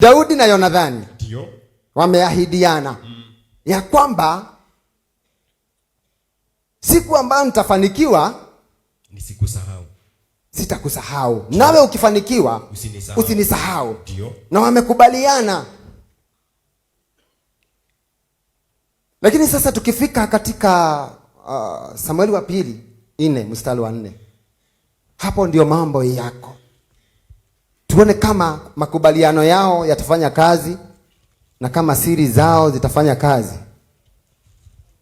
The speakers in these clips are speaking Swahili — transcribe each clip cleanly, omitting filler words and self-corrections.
Daudi na Yonathani ndio wameahidiana ya kwamba siku ambayo nitafanikiwa nisikusahau, sitakusahau, nawe ukifanikiwa usinisahau. Na wamekubaliana. Lakini sasa tukifika katika Samueli wa pili 4 mstari wa 4, hapo ndio mambo yako. Tuone kama makubaliano yao yatafanya kazi na kama siri zao zitafanya kazi.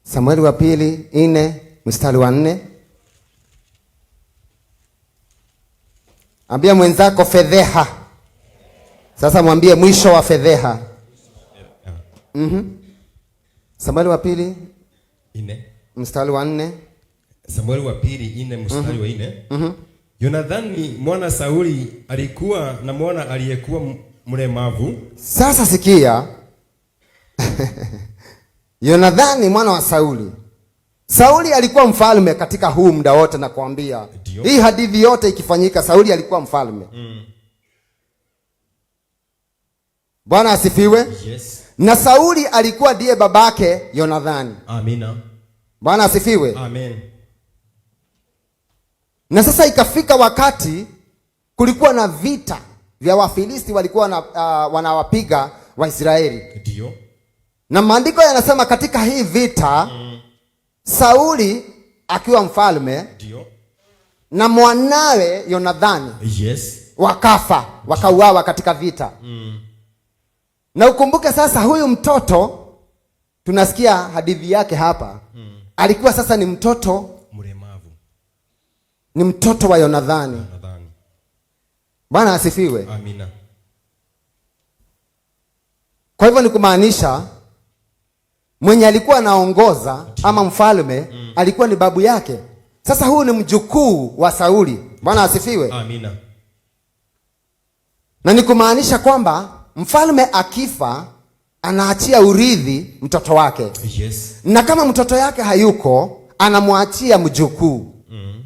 Samueli wa pili 4 mstari wa 4. Ambia mwenzako fedheha. Sasa mwambie mwisho wa fedheha. Samueli wa pili 4 mstari wa 4. Samueli wa pili 4 mstari wa 4. Yonathani mwana Sauli alikuwa na mwana aliyekuwa mlemavu. Sasa sikia. Yonathani mwana wa Sauli. Sauli alikuwa mfalme katika huu muda wote, na kuambia hii hadithi yote ikifanyika, Sauli alikuwa mfalme. Bwana asifiwe. Yes. Na Sauli alikuwa ndiye babake Yonathani. Amina. Bwana asifiwe. Amen. Na sasa ikafika wakati kulikuwa na vita vya Wafilisti, walikuwa wanawapiga Waisraeli. Ndio. Na maandiko yanasema katika hii vita Sauli akiwa mfalme, ndio, na mwanawe Yonathani, yes, wakauawa katika vita. Na ukumbuke sasa, huyu mtoto tunasikia hadithi yake hapa, alikuwa sasa ni mtoto mlemavu, ni mtoto wa Yonathani. Bwana asifiwe. Amina. Kwa hivyo ni kumaanisha mwenye alikuwa anaongoza ama mfalme alikuwa ni babu yake. Sasa huyu ni mjukuu wa Sauli. Bwana asifiwe. Amina. Na ni kumaanisha kwamba mfalme akifa anaachia urithi mtoto wake. Yes. Na kama mtoto yake hayuko anamwachia mjukuu.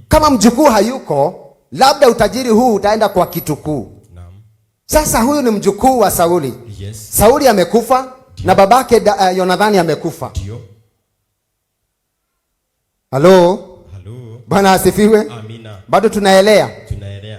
Kama mjukuu hayuko, labda utajiri huu utaenda kwa kitukuu. Naam. Sasa huyu ni mjukuu wa Sauli. Yes. Sauli amekufa. Dio. Na babake Yonathani amekufa. Ndio. Halo. Halo. Bwana asifiwe. Amina. Bado tunaelea.